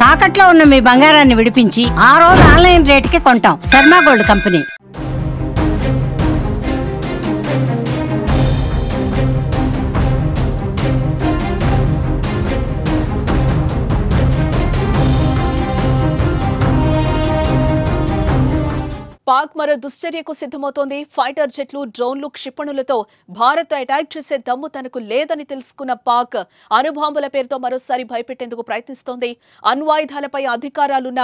తాకట్లో ఉన్న మీ బంగారాన్ని విడిపించి ఆ రోజు ఆన్లైన్ రేటుకి కొంటాం. Sharma gold company. పాక్ మరో దుశ్చర్యకు సిద్ధమవుతోంది. ఫైటర్ జెట్లు, డ్రోన్లు, క్షిపణులతో భారత్ అటాక్ చేసే దమ్ము తనకు లేదని తెలుసుకున్న పాక్ అణుబాంబుల పేరుతో మరోసారి భయపెట్టేందుకు ప్రయత్నిస్తోంది. అణ్వాయుధాలపై అధికారాలున్న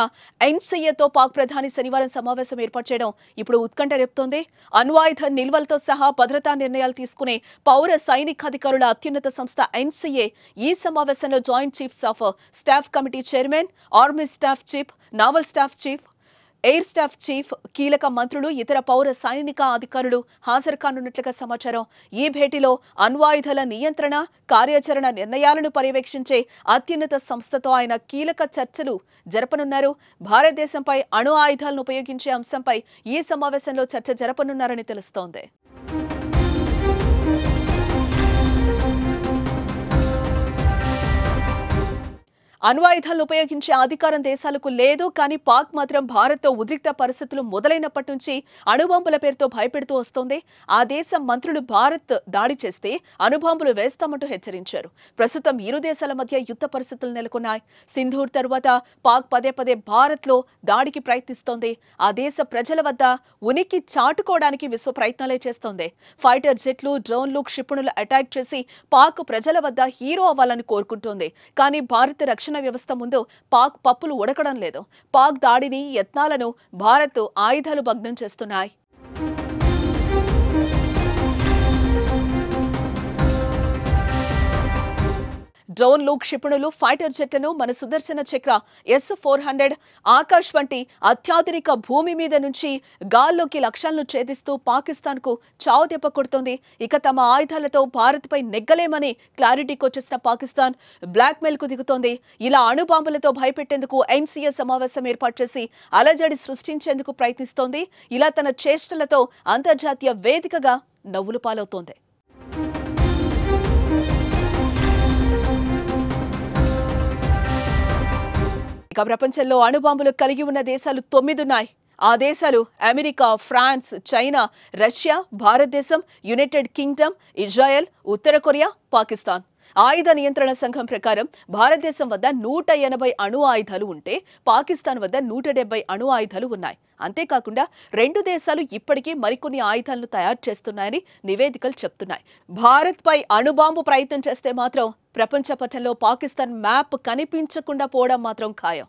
ఎన్సీఏతో పాక్ ప్రధాని శనివారం సమావేశం ఏర్పాటు చేయడం ఇప్పుడు ఉత్కంఠ రేపుతోంది. అణ్వాయుధ నిల్వలతో సహా భద్రతా నిర్ణయాలు తీసుకునే పౌర సైనికాధికారుల అత్యున్నత సంస్థ ఎన్సీఏ ఈ సమావేశంలో joint chiefs of staff committee chairman, army staff chief, naval staff chief, air staff chief, కీలక మంత్రులు, ఇతర పౌర సైనిక అధికారులు హాజరు కానున్నట్లుగా సమాచారం. ఈ భేటీలో అణ్వాయుధాల నియంత్రణ, కార్యాచరణ నిర్ణయాలను పర్యవేక్షించే అత్యున్నత సంస్థతో ఆయన కీలక చర్చలు జరపనున్నారు. భారతదేశంపై అణు ఆయుధాలను ఉపయోగించే అంశంపై ఈ సమావేశంలో చర్చ జరపనున్నారని తెలుస్తోంది. అణ్వాయుధాలను ఉపయోగించే అధికారం దేశాలకు లేదు. కానీ పాక్ మాత్రం భారత్తో ఉద్రిక్త పరిస్థితులు మొదలైనప్పటి నుంచి అణుబాంబుల పేరుతో భయపెడుతూ వస్తోంది. ఆ దేశం మంత్రులు భారత్ దాడి చేస్తే అణుబాంబులు వేస్తామంటూ హెచ్చరించారు. ప్రస్తుతం ఇరు దేశాల మధ్య యుద్ధ పరిస్థితులు నెలకొన్నాయి. సింధూర్ తరువాత పాక్ పదే పదే భారత్లో దాడికి ప్రయత్నిస్తోంది. ఆ దేశ ప్రజల వద్ద ఉనికి చాటుకోవడానికి విశ్వ ప్రయత్నాలే చేస్తోంది. ఫైటర్ జెట్లు, డ్రోన్లు, క్షిపణులు అటాక్ చేసి పాక్ ప్రజల వద్ద హీరో అవ్వాలని కోరుకుంటోంది. కానీ భారత రక్షణ వ్యవస్థ ముందు పాక్ పప్పులు ఉడకడం లేదు. పాక్ దాడిని, యత్నాలను భారత్ ఆయుధాలు భగ్నం చేస్తున్నాయి. డ్రోన్లు, క్షిపణులు, ఫైటర్ జెట్లను మన సుదర్శన చక్ర S-400 ఆకాశ్ వంటి అత్యాధునిక భూమి మీద నుంచి గాల్లోకి లక్ష్యాలను ఛేదిస్తూ పాకిస్తాన్కు చావు దెబ్బ కొడుతోంది. ఇక తమ ఆయుధాలతో భారత్పై నెగ్గలేమని క్లారిటీకి వచ్చేసిన పాకిస్తాన్ బ్లాక్మెయిల్కు దిగుతోంది. ఇలా అణుబాంబులతో భయపెట్టేందుకు ఎన్సీఏ సమావేశం ఏర్పాటు చేసి అలజడి సృష్టించేందుకు ప్రయత్నిస్తోంది. ఇలా తన చేష్టలతో అంతర్జాతీయ వేదికగా నవ్వులు పాలవుతోంది. ఇక ప్రపంచంలో అణుబాంబులు కలిగి ఉన్న దేశాలు 9 ఉన్నాయి. ఆ దేశాలు అమెరికా, ఫ్రాన్స్, చైనా, రష్యా, భారతదేశం, యునైటెడ్ కింగ్డమ్, ఇజ్రాయెల్, ఉత్తర కొరియా, పాకిస్తాన్. ఆయుధ నియంత్రణ సంఘం ప్రకారం భారతదేశం వద్ద 180 అణు ఆయుధాలు ఉంటే పాకిస్తాన్ వద్ద 170 అణు ఆయుధాలు ఉన్నాయి. అంతేకాకుండా రెండు దేశాలు ఇప్పటికీ మరికొన్ని ఆయుధాలను తయారు చేస్తున్నాయని నివేదికలు చెప్తున్నాయి. భారత్పై అణుబాంబు ప్రయత్నం చేస్తే మాత్రం ప్రపంచ పటంలో పాకిస్తాన్ మ్యాప్ కనిపించకుండా పోవడం మాత్రం ఖాయం.